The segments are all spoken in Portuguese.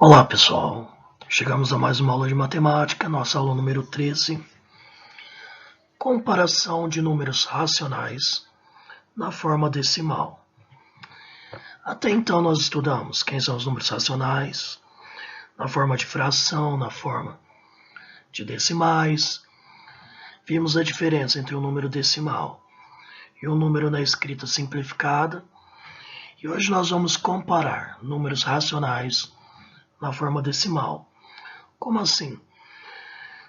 Olá pessoal, chegamos a mais uma aula de matemática, nossa aula número 13, comparação de números racionais na forma decimal. Até então nós estudamos quem são os números racionais, na forma de fração, na forma de decimais, vimos a diferença entre o número decimal e o número na escrita simplificada, e hoje nós vamos comparar números racionais na forma decimal. Como assim?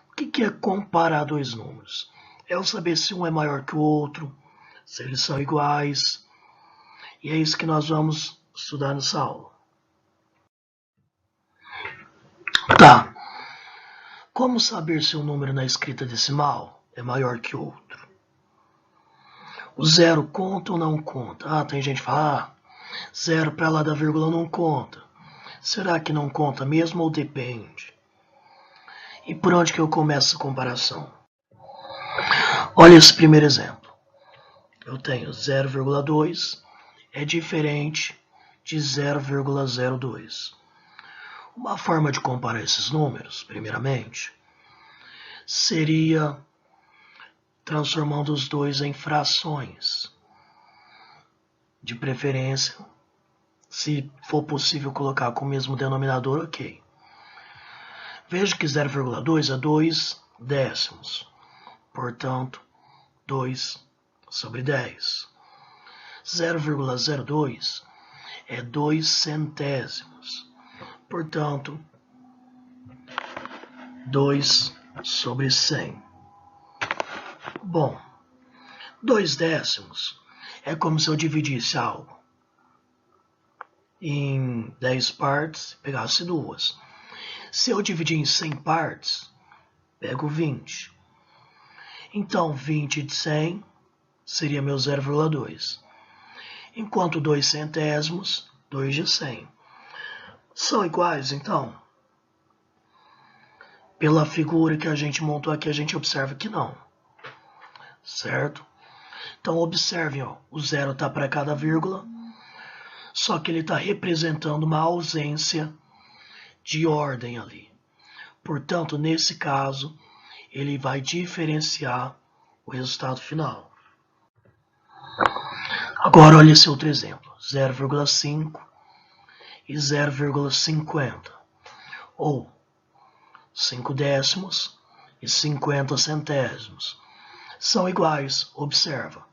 O que é comparar dois números? É eu saber se um é maior que o outro, se eles são iguais, e é isso que nós vamos estudar nessa aula. Tá. Como saber se um número na escrita decimal é maior que outro? O zero conta ou não conta? Tem gente que fala, zero para lá da vírgula não conta. Será que não conta mesmo ou depende? E por onde que eu começo a comparação? Olha esse primeiro exemplo. Eu tenho 0,2 é diferente de 0,02. Uma forma de comparar esses números, primeiramente, seria transformando os dois em frações. De preferência, se for possível colocar com o mesmo denominador, ok. Veja que 0,2 é 2 décimos, portanto, 2 sobre 10. 0,02 é 2 centésimos, portanto, 2 sobre 100. Bom, 2 décimos é como se eu dividisse algo em 10 partes e pegasse duas. Se eu dividir em 100 partes, pego 20. Então, 20 de 100 seria meu 0,2. Enquanto 2 centésimos, 2 de 100. São iguais, então? Pela figura que a gente montou aqui, a gente observa que não. Certo? Então, observem, ó, o zero está para cada vírgula, só que ele está representando uma ausência de ordem ali. Portanto, nesse caso, ele vai diferenciar o resultado final. Agora, olha esse outro exemplo, 0,5 e 0,50, ou 5 décimos e 50 centésimos. São iguais, observa.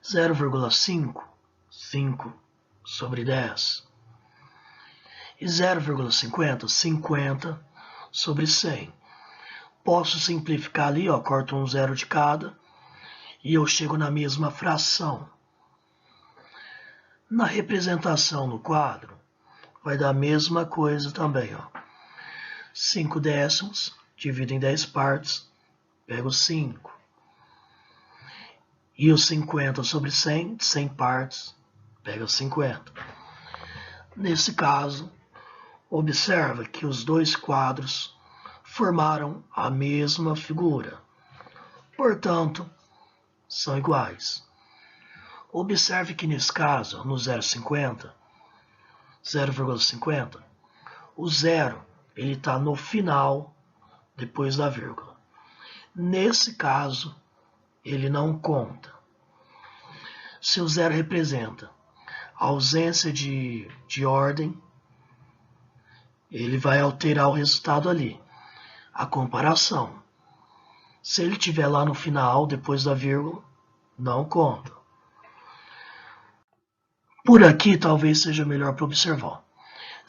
0,5, 5 sobre 10. E 0,50, 50 sobre 100. Posso simplificar ali, ó, corto um zero de cada e eu chego na mesma fração. Na representação no quadro, vai dar a mesma coisa também, ó. 5 décimos, divido em 10 partes, pego 5. E os 50 sobre 100, 100 partes, pega 50. Nesse caso, observa que os dois quadros formaram a mesma figura. Portanto, são iguais. Observe que nesse caso, no 0,50, o zero ele está no final, depois da vírgula. Nesse caso, ele não conta. Se o zero representa a ausência de ordem, ele vai alterar o resultado ali, a comparação. Se ele estiver lá no final, depois da vírgula, não conta. Por aqui, talvez seja melhor para observar.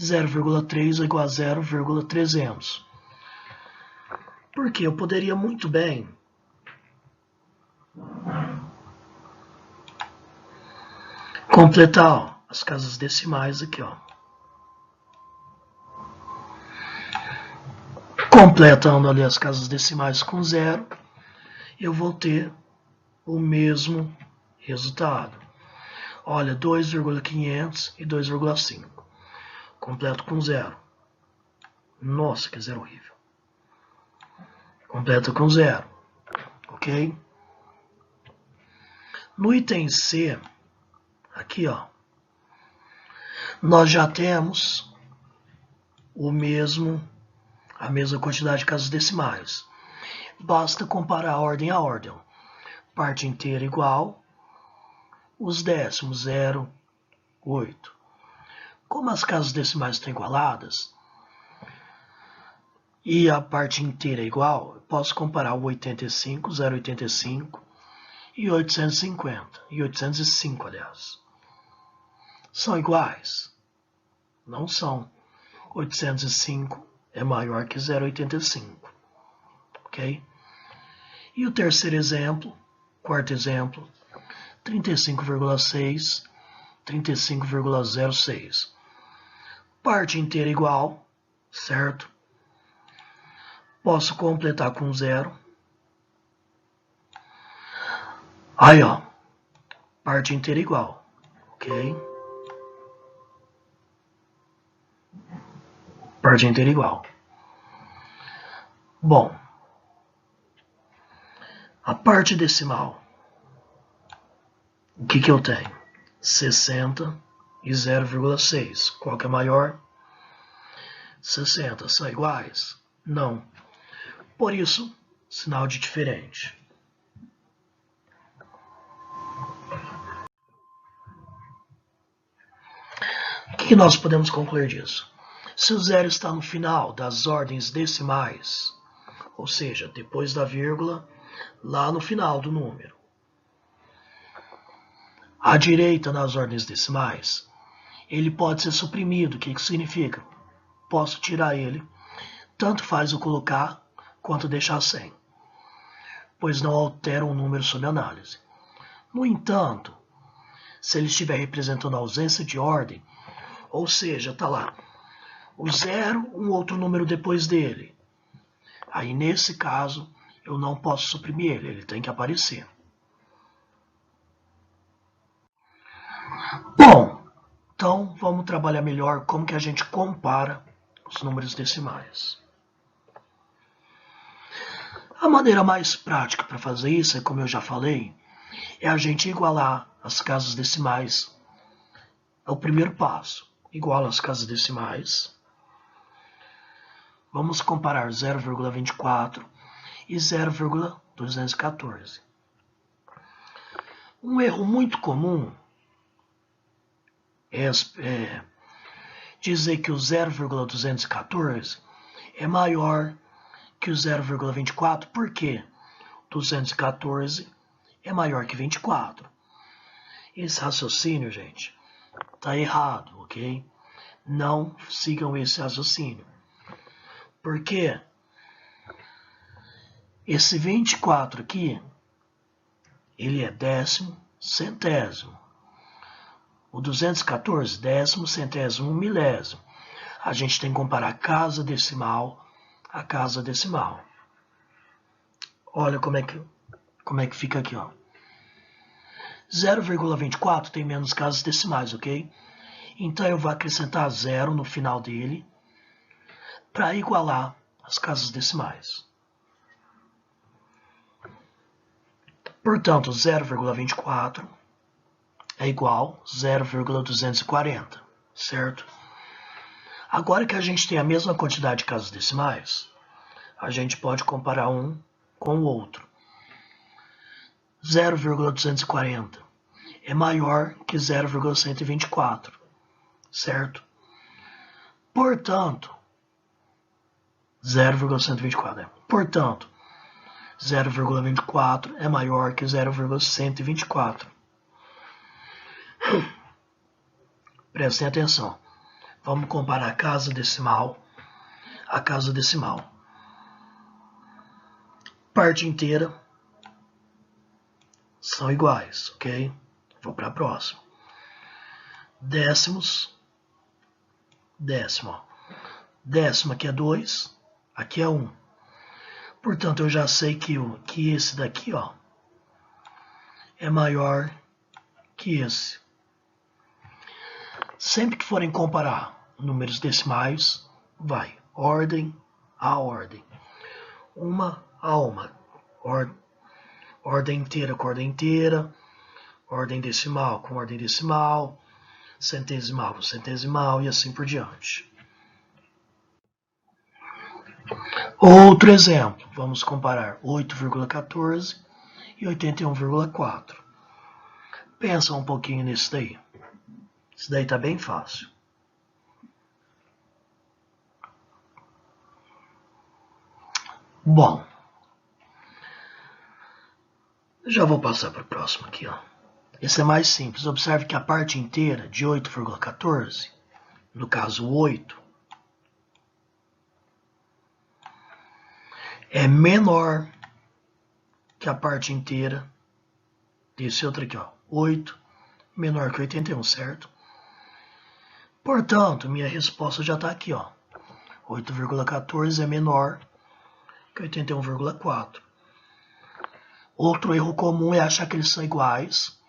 0,3 é igual a 0,300. Porque eu poderia muito bem completar, ó, as casas decimais aqui, ó. Completando ali as casas decimais com 0, eu vou ter o mesmo resultado. Olha, 2,500 e 2,5. Completo com 0. Nossa, que zero horrível. Completa com 0. Ok? No item C, aqui, ó, nós já temos a mesma quantidade de casas decimais. Basta comparar a ordem a ordem. Parte inteira igual, os décimos 0, 8. Como as casas decimais estão igualadas e a parte inteira é igual, eu posso comparar o 85, 0,85 e 850, e 805, aliás. São iguais? Não são. 805 é maior que 0,85, ok? E o terceiro exemplo, quarto exemplo, 35,6, 35,06. Parte inteira igual, certo? Posso completar com 0. Aí, ó, parte inteira igual, ok? Parte inteira igual. Bom, a parte decimal, o que eu tenho? 60 e 0,6. Qual que é maior? 60. São iguais? Não. Por isso, sinal de diferente. O que nós podemos concluir disso? Se o zero está no final das ordens decimais, ou seja, depois da vírgula, lá no final do número, à direita nas ordens decimais, ele pode ser suprimido. O que isso significa? Posso tirar ele, tanto faz eu colocar quanto deixar sem, pois não altera o número sob análise. No entanto, se ele estiver representando a ausência de ordem, ou seja, está lá o zero, um outro número depois dele, aí nesse caso eu não posso suprimir ele, ele tem que aparecer. Bom, então vamos trabalhar melhor como que a gente compara os números decimais. A maneira mais prática para fazer isso, é como eu já falei, é a gente igualar as casas decimais. É o primeiro passo. Iguala as casas decimais. Vamos comparar 0,24 e 0,214. Um erro muito comum é dizer que o 0,214 é maior que o 0,24, porque 214 é maior que 24. Esse raciocínio, gente, está errado, ok? Não sigam esse raciocínio. Porque esse 24 aqui, ele é décimo, centésimo. O 214, décimo, centésimo, milésimo. A gente tem que comparar casa decimal a casa decimal. Olha como é que fica aqui, ó. 0,24 tem menos casas decimais, ok? Então eu vou acrescentar 0 no final dele para igualar as casas decimais. Portanto, 0,24 é igual a 0,240, certo? Agora que a gente tem a mesma quantidade de casas decimais, a gente pode comparar um com o outro. 0,240 é maior que 0,124, certo? Portanto, 0,124. Portanto, 0,24 é maior que 0,124. Prestem atenção. Vamos comparar a casa decimal a casa decimal. Parte inteira são iguais, ok? Vou para a próxima. Décimos. Décimo. Décimo aqui é 2, aqui é 1. Portanto, eu já sei que esse daqui, ó, é maior que esse. Sempre que forem comparar números decimais, vai ordem a ordem. Uma a uma. Ordem inteira com ordem inteira. Ordem decimal com ordem decimal. Centesimal com centesimal e assim por diante. Outro exemplo, vamos comparar 8,14 e 81,4. Pensa um pouquinho nisso daí. Isso daí tá bem fácil. Bom, já vou passar para o próximo aqui, ó. Esse é mais simples. Observe que a parte inteira de 8,14, no caso 8, é menor que a parte inteira desse outro aqui, ó. 8 menor que 81, certo? Portanto, minha resposta já está aqui, ó. 8,14 é menor que 81,4. Outro erro comum é achar que eles são iguais,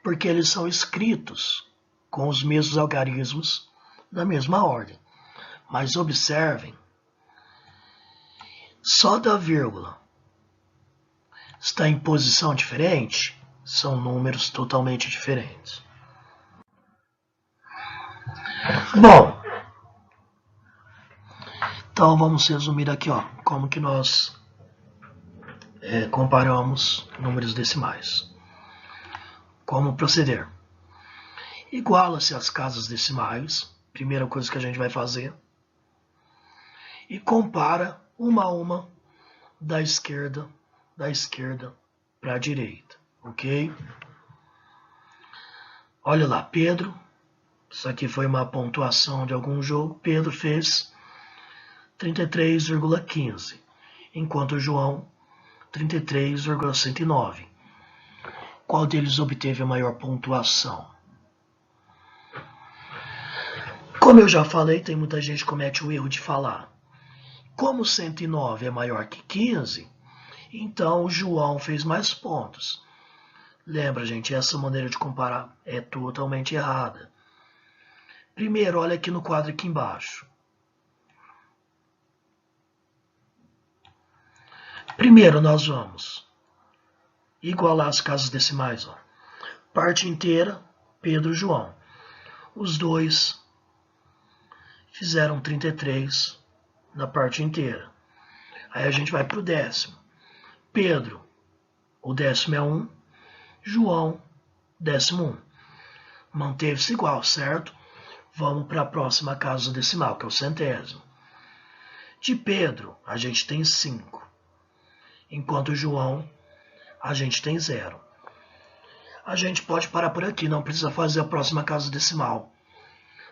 porque eles são escritos com os mesmos algarismos na mesma ordem. Mas observem, só da vírgula está em posição diferente, são números totalmente diferentes. Bom, então vamos resumir aqui, ó, como que nós comparamos números decimais. Como proceder? Iguala-se as casas decimais, primeira coisa que a gente vai fazer, e compara uma a uma da esquerda para a direita, ok? Olha lá, Pedro, isso aqui foi uma pontuação de algum jogo, Pedro fez 33,15, enquanto o João 33,109. Qual deles obteve a maior pontuação? Como eu já falei, tem muita gente que comete o erro de falar. Como 109 é maior que 15, então o João fez mais pontos. Lembra, gente, essa maneira de comparar é totalmente errada. Primeiro, olha aqui no quadro aqui embaixo. Primeiro, nós vamos igualar as casas decimais. Ó. Parte inteira, Pedro e João. Os dois fizeram 33 na parte inteira. Aí a gente vai para o décimo. Pedro, o décimo é 1. João, décimo 1. Manteve-se igual, certo? Vamos para a próxima casa decimal, que é o centésimo. De Pedro, a gente tem 5. Enquanto João, a gente tem 0. A gente pode parar por aqui, não precisa fazer a próxima casa decimal.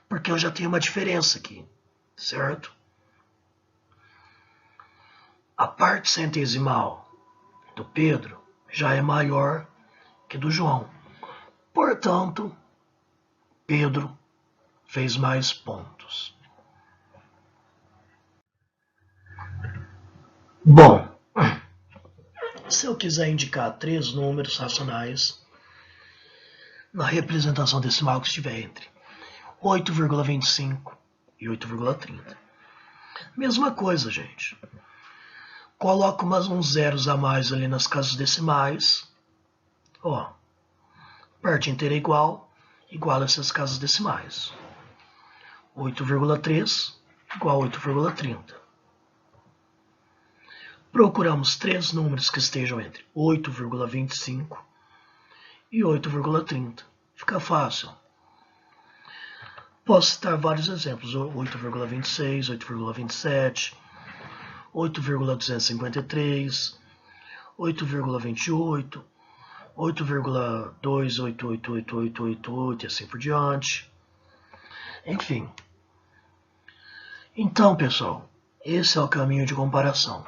Porque eu já tenho uma diferença aqui, certo? A parte centesimal do Pedro já é maior que do João. Portanto, Pedro fez mais pontos. Bom, se eu quiser indicar 3 números racionais na representação decimal que estiver entre 8,25 e 8,30. Mesma coisa, gente. Coloco uns zeros a mais ali nas casas decimais. Ó, parte inteira é igual, iguala-se as casas decimais. 8,3 igual a 8,30. Procuramos 3 números que estejam entre 8,25 e 8,30. Fica fácil. Posso citar vários exemplos. 8,26, 8,27, 8,253, 8,28, 8,2888888 e assim por diante. Enfim. Então, pessoal, esse é o caminho de comparação.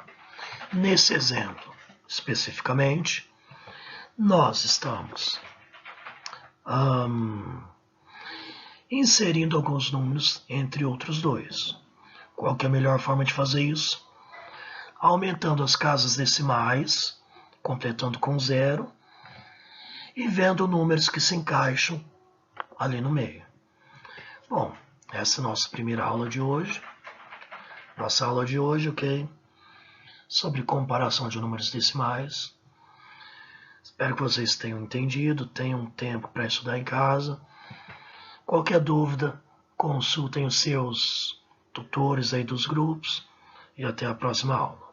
Nesse exemplo, especificamente, nós estamos inserindo alguns números entre outros dois. Qual que é a melhor forma de fazer isso? Aumentando as casas decimais, completando com 0, e vendo números que se encaixam ali no meio. Bom, essa é a nossa primeira aula de hoje. Nossa aula de hoje, ok? Sobre comparação de números decimais. Espero que vocês tenham entendido, tenham tempo para estudar em casa. Qualquer dúvida, consultem os seus tutores aí dos grupos e até a próxima aula.